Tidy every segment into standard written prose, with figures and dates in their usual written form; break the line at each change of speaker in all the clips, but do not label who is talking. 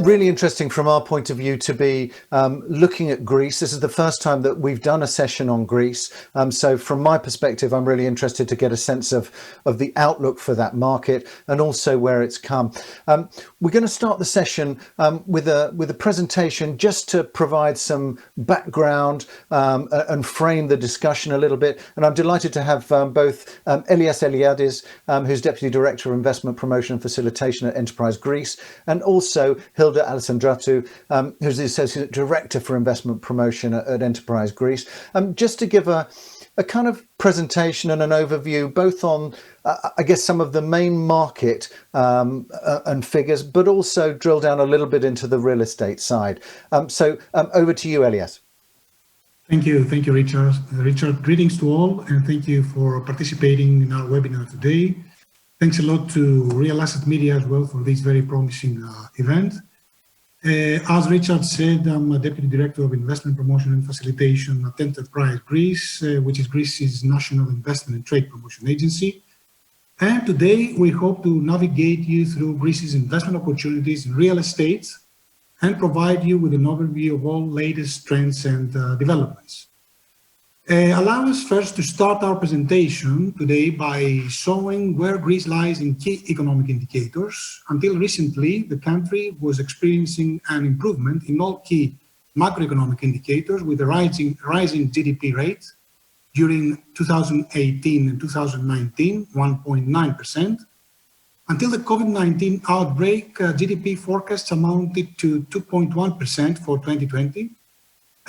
really interesting from our point of view to be looking at Greece. This is the first time that we've done a session on Greece. So from my perspective, I'm really interested to get a sense of the outlook for that market and also where it's come. We're going to start the session with a presentation just to provide some background and frame the discussion a little bit. And I'm delighted to have both Elias Eliades, who's Deputy Director of Investment Promotion and Facilitation at Enterprise Greece, and also Hilda Alisandratou, who's the Associate Director for Investment Promotion at Enterprise Greece, just to give a kind of presentation and an overview, both on, I guess, some of the main market and figures, but also drill down a little bit into the real estate side. So over to you, Elias.
Thank you, Richard. Richard, greetings to all, and thank you for participating in our webinar today. Thanks a lot to Real Asset Media as well for this very promising event. As Richard said, I'm a Deputy Director of Investment Promotion and Facilitation at Enterprise Greece, which is Greece's national investment and trade promotion agency. And today we hope to navigate you through Greece's investment opportunities in real estate and provide you with an overview of all latest trends and developments. Allow us first to start our presentation today by showing where Greece lies in key economic indicators. Until recently, the country was experiencing an improvement in all key macroeconomic indicators with a rising GDP rate during 2018 and 2019, 1.9%. Until the COVID-19 outbreak, GDP forecasts amounted to 2.1% for 2020.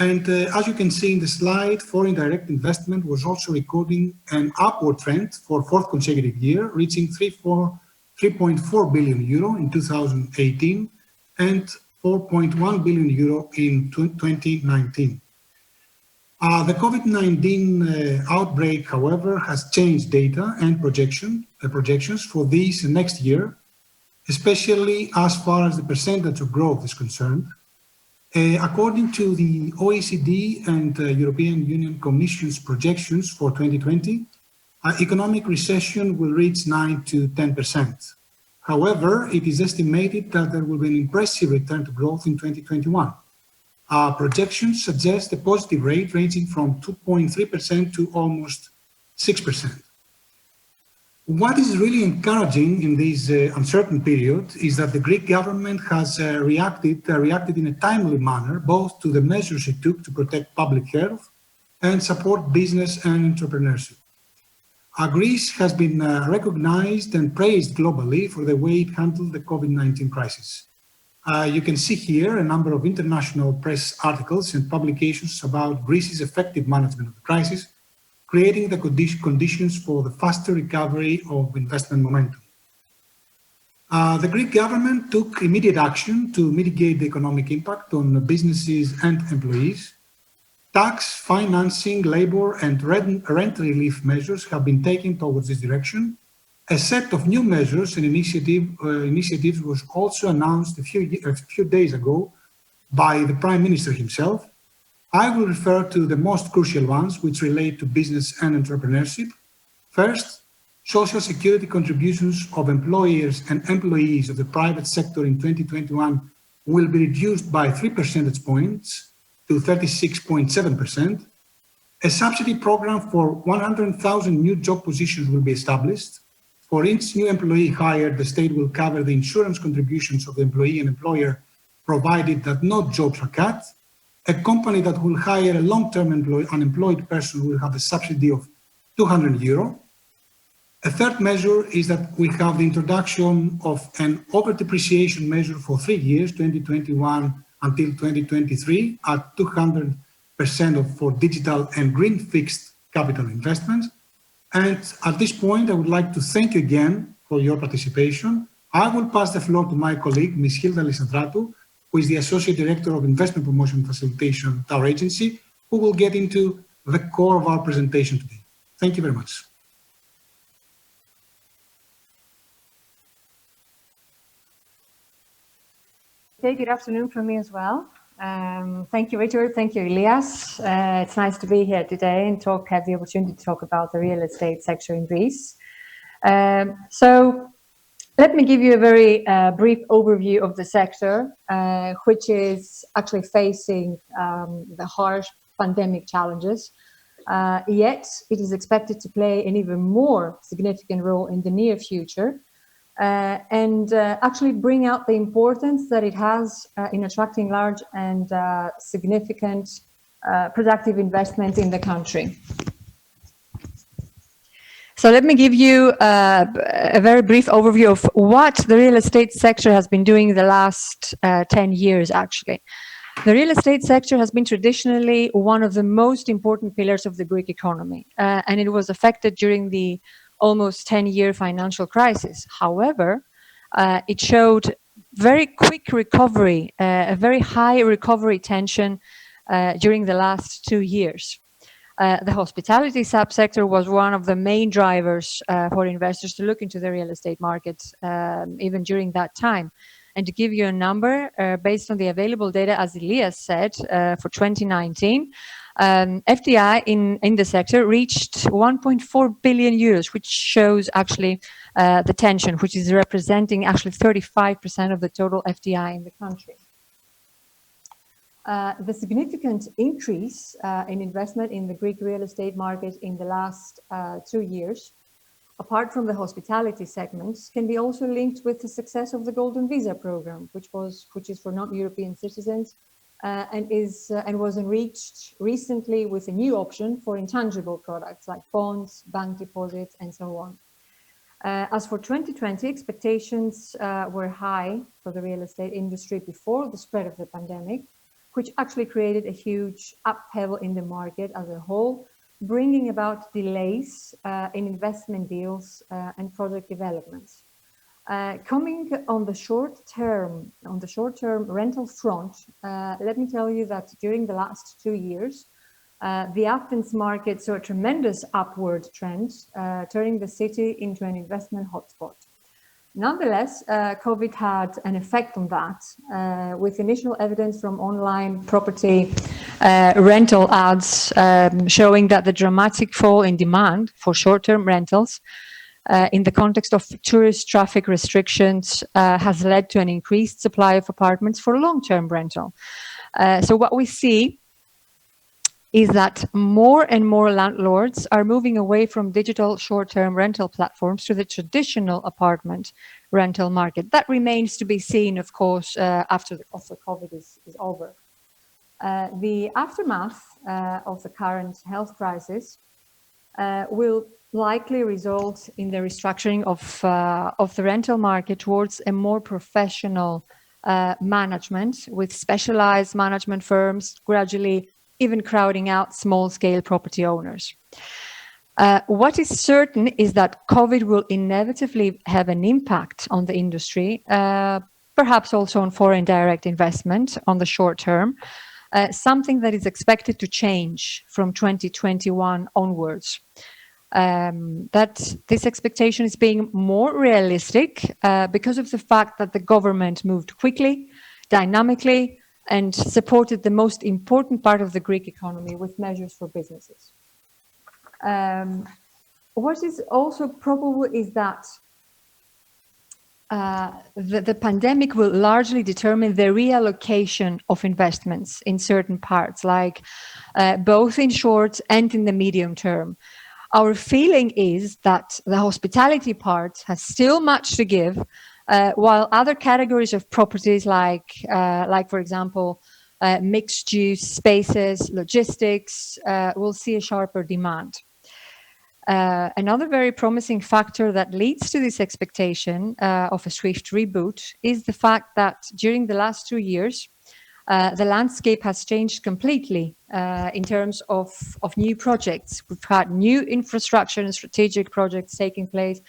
And as you can see in the slide, foreign direct investment was also recording an upward trend for fourth consecutive year, reaching 3.4 billion euro in 2018 and 4.1 billion euro in 2019. The COVID-19 outbreak, however, has changed data and projections for this next year, especially as far as the percentage of growth is concerned. According to the OECD and European Union Commission's projections for 2020, economic recession will reach 9 to 10%. However, it is estimated that there will be an impressive return to growth in 2021. Projections suggest a positive rate ranging from 2.3% to almost 6%. What is really encouraging in this uncertain period is that the Greek government has reacted in a timely manner, both to the measures it took to protect public health and support business and entrepreneurship. Greece has been recognized and praised globally for the way it handled the COVID-19 crisis. You can see here a number of international press articles and publications about Greece's effective management of the crisis, creating the conditions for the faster recovery of investment momentum. The Greek government took immediate action to mitigate the economic impact on businesses and employees. Tax, financing, labor, and rent relief measures have been taken towards this direction. A set of new measures and initiatives was also announced a few days ago by the Prime Minister himself. I will refer to the most crucial ones, which relate to business and entrepreneurship. First, social security contributions of employers and employees of the private sector in 2021 will be reduced by 3 percentage points to 36.7%. A subsidy program for 100,000 new job positions will be established. For each new employee hired, the state will cover the insurance contributions of the employee and employer, provided that no jobs are cut. A company that will hire a long-term unemployed person will have a subsidy of 200 euro. A third measure is that we have the introduction of an over-depreciation measure for 3 years, 2021 until 2023, at 200% for digital and green fixed capital investments. And at this point, I would like to thank you again for your participation. I will pass the floor to my colleague, Ms. Hilda Alisandratou, who is the Associate Director of Investment Promotion and Facilitation at our agency, who will get into the core of our presentation today. Thank you very much.
Okay, good afternoon from me as well. Thank you, Richard. Thank you, Elias. It's nice to be here today and have the opportunity to talk about the real estate sector in Greece. So Let me give you a very brief overview of the sector, which is actually facing the harsh pandemic challenges. Yet it is expected to play an even more significant role in the near future, and actually bring out the importance that it has in attracting large and significant productive investment in the country. So let me give you a very brief overview of what the real estate sector has been doing the last 10 years, actually. The real estate sector has been traditionally one of the most important pillars of the Greek economy, and it was affected during the almost 10-year financial crisis. However, it showed very quick recovery, a very high recovery tension during the last 2 years. The hospitality subsector was one of the main drivers for investors to look into the real estate market, even during that time. And to give you a number, based on the available data, as Elias said, for 2019, FDI in the sector reached 1.4 billion euros, which shows actually the tension, which is representing actually 35% of the total FDI in the country. The significant increase in investment in the Greek real estate market in the last 2 years, apart from the hospitality segments, can be also linked with the success of the Golden Visa program, which is for non-European citizens and was enriched recently with a new option for intangible products like bonds, bank deposits, and so on. As for 2020, expectations were high for the real estate industry before the spread of the pandemic, which actually created a huge upheaval in the market as a whole, bringing about delays in investment deals and project developments. Coming on the short-term rental front, let me tell you that during the last 2 years, the Athens market saw a tremendous upward trend, turning the city into an investment hotspot. Nonetheless, COVID had an effect on that, with initial evidence from online property rental ads showing that the dramatic fall in demand for short-term rentals in the context of tourist traffic restrictions has led to an increased supply of apartments for long-term rental. So what we see is that more and more landlords are moving away from digital short-term rental platforms to the traditional apartment rental market. That remains to be seen, of course, after COVID is over. The aftermath of the current health crisis will likely result in the restructuring of the rental market towards a more professional management, with specialized management firms gradually even crowding out small-scale property owners. What is certain is that COVID will inevitably have an impact on the industry, perhaps also on foreign direct investment on the short term, something that is expected to change from 2021 onwards. That this expectation is being more realistic because of the fact that the government moved quickly, dynamically, and supported the most important part of the Greek economy with measures for businesses. What is also probable is that the pandemic will largely determine the reallocation of investments in certain parts, like both in short and in the medium term. Our feeling is that the hospitality part has still much to give, while other categories of properties like for example, mixed-use spaces, logistics, will see a sharper demand. Another very promising factor that leads to this expectation of a swift reboot is the fact that during the last 2 years, the landscape has changed completely in terms of new projects. We've had new infrastructure and strategic projects taking place,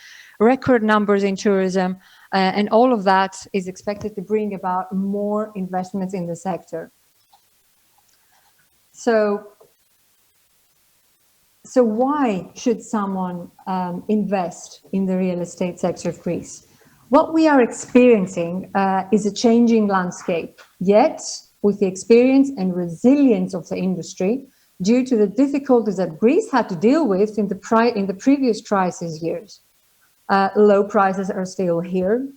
record numbers in tourism, and all of that is expected to bring about more investments in the sector. So why should someone invest in the real estate sector of Greece? What we are experiencing is a changing landscape, yet with the experience and resilience of the industry due to the difficulties that Greece had to deal with in the previous crisis years. Low prices are still here.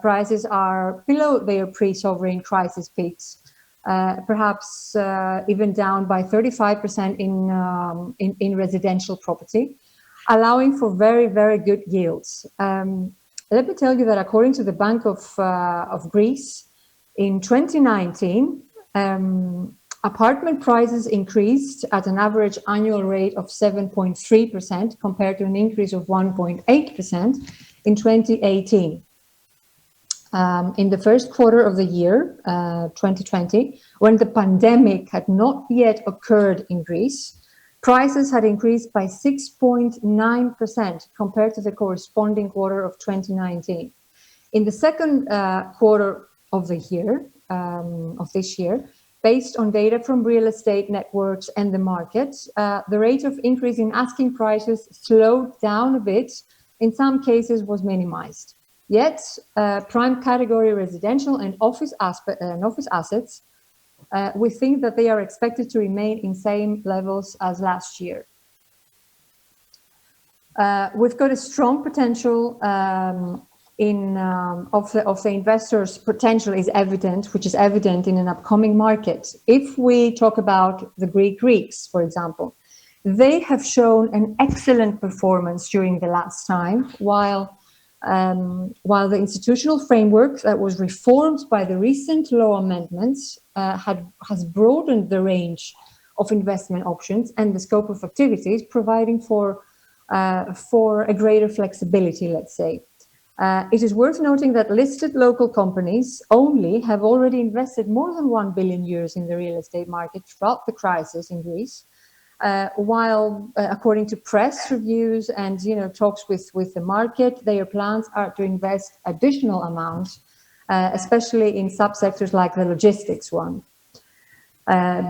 Prices are below their pre-sovereign crisis peaks, perhaps even down by 35% in residential property, allowing for very, very good yields. Let me tell you that according to the Bank of Greece, in 2019, apartment prices increased at an average annual rate of 7.3% compared to an increase of 1.8% in 2018. In the first quarter of the year, 2020, when the pandemic had not yet occurred in Greece, prices had increased by 6.9% compared to the corresponding quarter of 2019. In the second quarter of the year, of this year, based on data from real estate networks and the market, the rate of increase in asking prices slowed down a bit. In some cases, was minimized. Yet, prime category residential and office assets, we think that they are expected to remain in same levels as last year. We've got a strong potential of the investors' potential is evident, which is evident in an upcoming market. If we talk about the Greeks, for example, they have shown an excellent performance during the last time, while the institutional framework that was reformed by the recent law amendments has broadened the range of investment options and the scope of activities, providing for a greater flexibility, let's say. It is worth noting that listed local companies only have already invested more than 1 billion euros in the real estate market throughout the crisis in Greece, while according to press reviews and talks with the market, their plans are to invest additional amounts, especially in subsectors like the logistics one.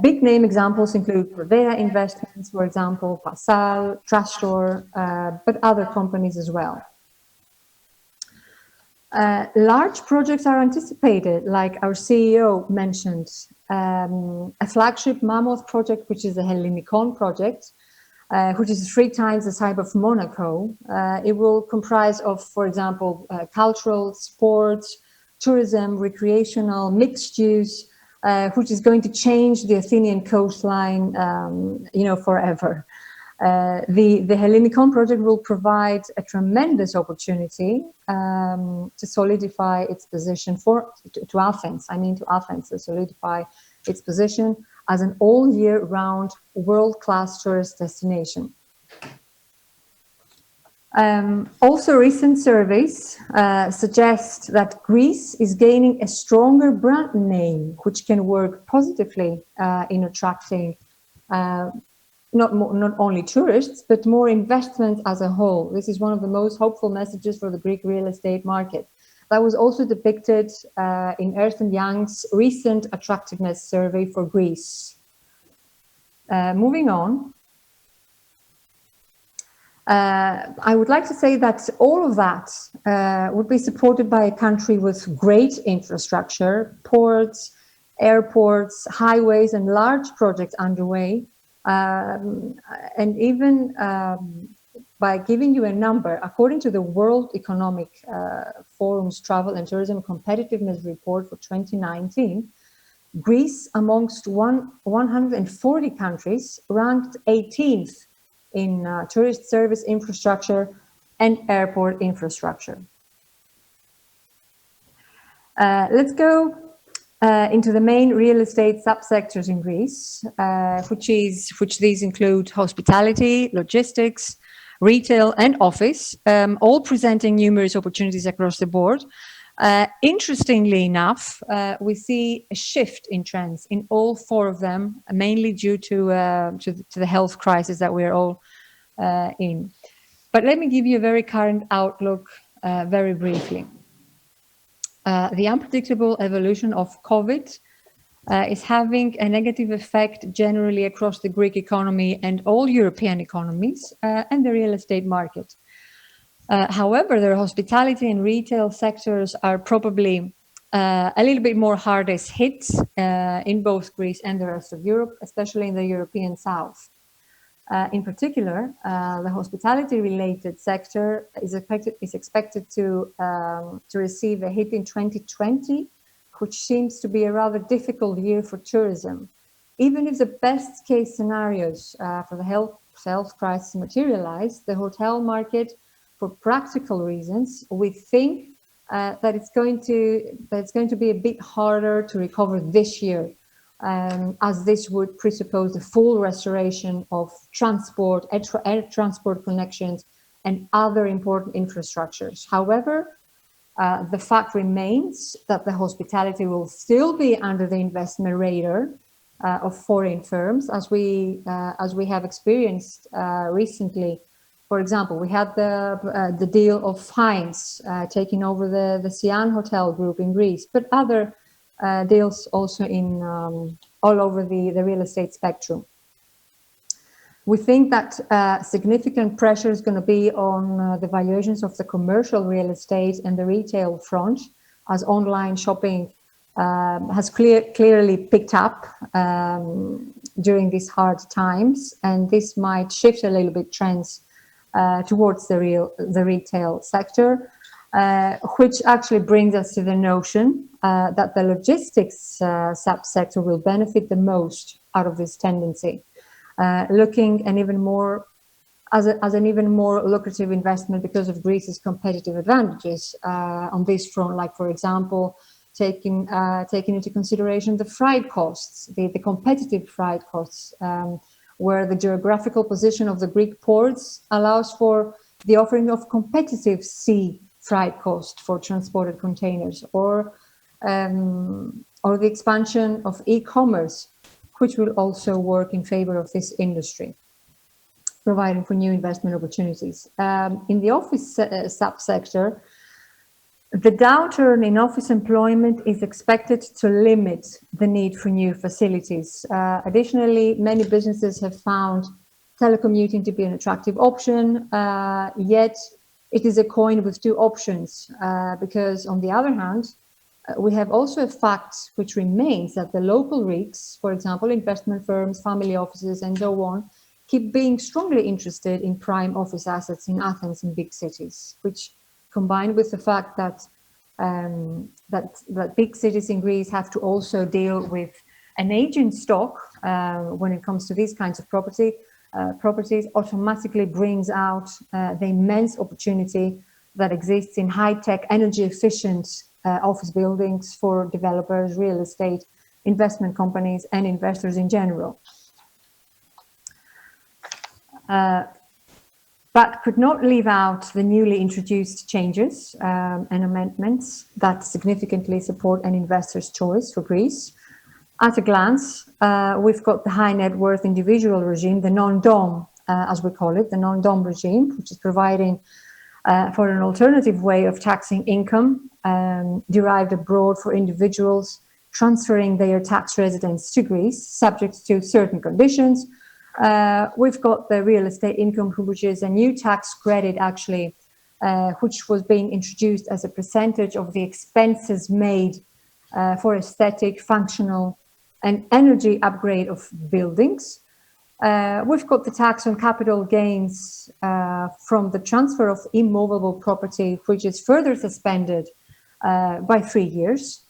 Big name examples include Prodea Investments, for example, Passal, Trastor, but other companies as well. Large projects are anticipated, like our CEO mentioned, a flagship mammoth project, which is the Hellinikon project, which is 3 times the size of Monaco. It will comprise of, for example, cultural, sports, tourism, recreational, mixed use, which is going to change the Athenian coastline, forever. The Hellinikon project will provide a tremendous opportunity to solidify its position to Athens, to solidify its position as an all-year-round world-class tourist destination. Also, recent surveys suggest that Greece is gaining a stronger brand name, which can work positively in attracting not only tourists, but more investment as a whole. This is one of the most hopeful messages for the Greek real estate market. That was also depicted in Ernst & Young's recent attractiveness survey for Greece. Moving on. I would like to say that all of that would be supported by a country with great infrastructure, ports, airports, highways, and large projects underway. And even by giving you a number, according to the World Economic Forum's Travel and Tourism Competitiveness Report for 2019, Greece, amongst 140 countries, ranked 18th in tourist service infrastructure and airport infrastructure. Let's go into the main real estate subsectors in Greece, which these include hospitality, logistics, retail, and office, all presenting numerous opportunities across the board. Interestingly enough, we see a shift in trends in all 4 of them, mainly due to the health crisis that we're all in. But let me give you a very current outlook very briefly. The unpredictable evolution of COVID is having a negative effect generally across the Greek economy and all European economies and the real estate market. However, the hospitality and retail sectors are probably a little bit more hardest hit in both Greece and the rest of Europe, especially in the European South. In particular, the hospitality-related sector is expected to receive a hit in 2020, which seems to be a rather difficult year for tourism. Even if the best case scenarios for the health crisis materialize, the hotel market, for practical reasons, we think that it's going to be a bit harder to recover this year, as this would presuppose the full restoration of transport, air transport connections, and other important infrastructures. However, the fact remains that the hospitality will still be under the investment radar of foreign firms, as we have experienced recently. For example, we had the deal of Heinz taking over the Sian Hotel Group in Greece, but other deals also in all over the real estate spectrum. We think that significant pressure is going to be on the valuations of the commercial real estate and the retail front, as online shopping has clearly picked up during these hard times, and this might shift a little bit trends towards the retail sector, which actually brings us to the notion that the logistics subsector will benefit the most out of this tendency, looking an even more as an even more lucrative investment because of Greece's competitive advantages on this front, like, for example, taking into consideration the freight costs, the competitive freight costs, where the geographical position of the Greek ports allows for the offering of competitive sea freight cost for transported containers, or the expansion of e-commerce, which will also work in favor of this industry, providing for new investment opportunities. In the office subsector, the downturn in office employment is expected to limit the need for new facilities. Additionally, many businesses have found telecommuting to be an attractive option, yet it is a coin with two options, because on the other hand, we have also a fact which remains that the local RealX, for example, investment firms, family offices, and so on, keep being strongly interested in prime office assets in Athens and big cities, which, combined with the fact that that big cities in Greece have to also deal with an aging stock when it comes to these kinds of properties, automatically brings out the immense opportunity that exists in high-tech, energy-efficient office buildings for developers, real estate, investment companies, and investors in general. But could not leave out the newly introduced changes and amendments that significantly support an investor's choice for Greece. At a glance, we've got the high net worth individual regime, the non-dom, as we call it, the non-dom regime, which is providing for an alternative way of taxing income derived abroad for individuals transferring their tax residence to Greece, subject to certain conditions. We've got the real estate income, which is a new tax credit, actually, which was being introduced as a percentage of the expenses made for aesthetic, functional, and energy upgrade of buildings. We've got the tax on capital gains from the transfer of immovable property, which is further suspended by 3 years.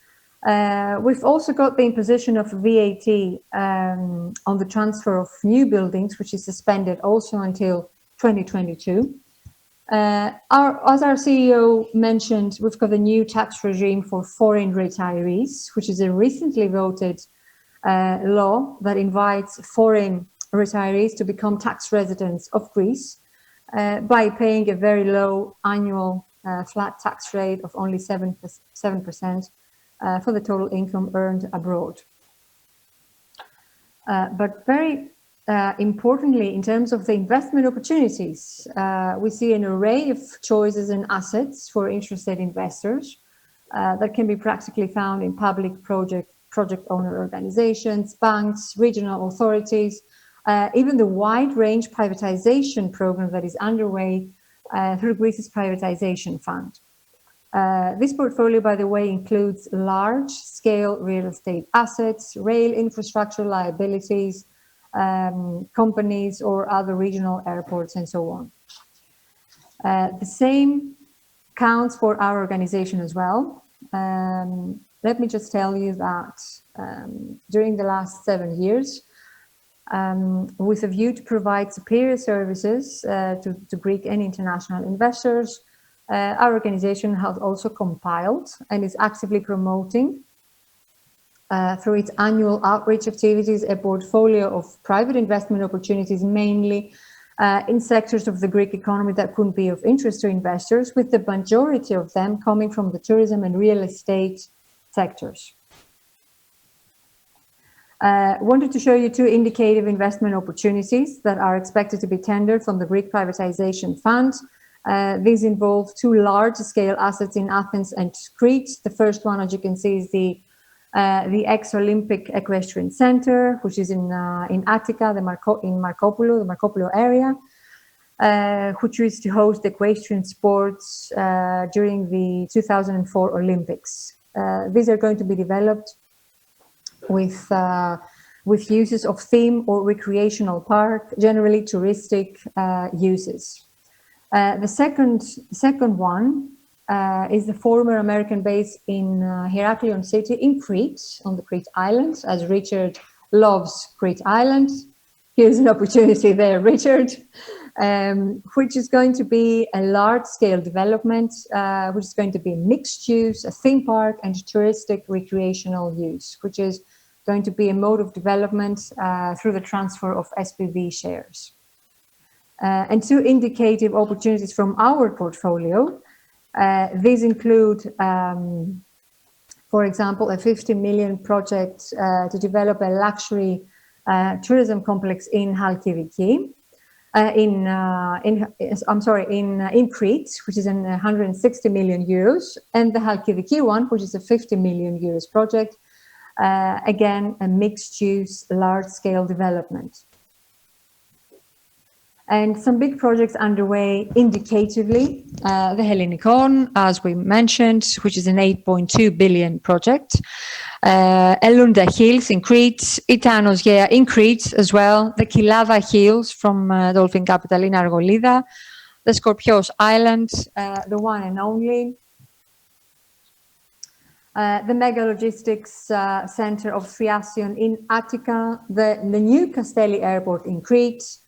We've also got the imposition of VAT on the transfer of new buildings, which is suspended also until 2022. As our CEO mentioned, we've got a new tax regime for foreign retirees, which is a recently voted law that invites foreign retirees to become tax residents of Greece by paying a very low annual flat tax rate of only 7% for the total income earned abroad. But very importantly, in terms of the investment opportunities, we see an array of choices and assets for interested investors that can be practically found in public project owner organizations, banks, regional authorities, even the wide range privatization program that is underway through Greece's privatization fund. This portfolio, by the way, includes large-scale real estate assets, rail infrastructure liabilities, companies or other regional airports and so on. The same counts for our organization as well. Let me just tell you that during the last 7 years, with a view to provide superior services to Greek and international investors, our organization has also compiled and is actively promoting through its annual outreach activities a portfolio of private investment opportunities, mainly in sectors of the Greek economy that could be of interest to investors, with the majority of them coming from the tourism and real estate sectors. Wanted to show you 2 indicative investment opportunities that are expected to be tendered from the Greek Privatization Fund. These involve 2 large-scale assets in Athens and Crete. The first one, as you can see, is the Exolympic Equestrian Center, which is in Attica, the Markopoulou area, which used to host equestrian sports during the 2004 Olympics. These are going to be developed with uses of theme or recreational park, generally touristic uses. The second one is the former American base in Heraklion city in Crete, on the Crete Islands, as Richard loves Crete Island. Here's an opportunity there, Richard, which is going to be a large-scale development, which is going to be mixed use, a theme park, and touristic recreational use, which is going to be a mode of development through the transfer of SPV shares. And 2 indicative opportunities from our portfolio. These include, for example, a 50 million project to develop a luxury tourism complex in Halkidiki, in Crete, which is 160 million euros, and the Halkidiki one, which is a 50 million euros project, again, a mixed-use, large-scale development. And some big projects underway indicatively, the Hellinikon, as we mentioned, which is an 8.2 billion project, Elunda Hills in Crete, Itanos Gea in Crete as well, the Kilava Hills from Dolphin Capital in Argolida, the Skorpios Island, the one and only, the Mega Logistics Center of Thriasion in Attica, the new Kasteli Airport in Crete,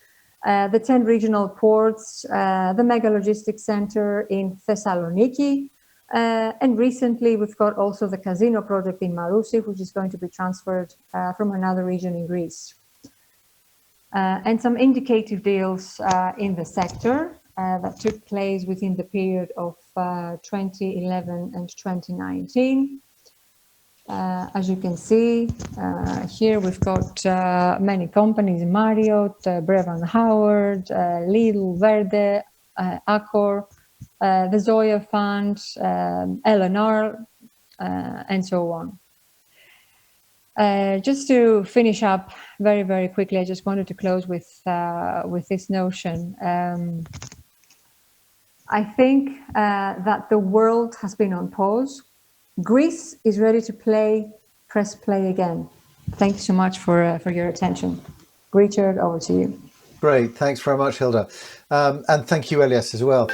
the 10 regional ports, the Mega Logistics Center in Thessaloniki, and recently we've got also the casino project in Marousi, which is going to be transferred from another region in Greece. And some indicative deals in the sector that took place within the period of 2011 and 2019. As you can see, here we've got many companies, Marriott, Brevard Howard, Lidl, Verde, Accor, the Zoya Fund, LNR, and so on. Just to finish up very, very quickly, I just wanted to close with this notion. I think that the world has been on pause. Greece is ready to press play again. Thank you so much for your attention. Richard, over to you.
Great, thanks very much, Hilda. And thank you, Elias, as well.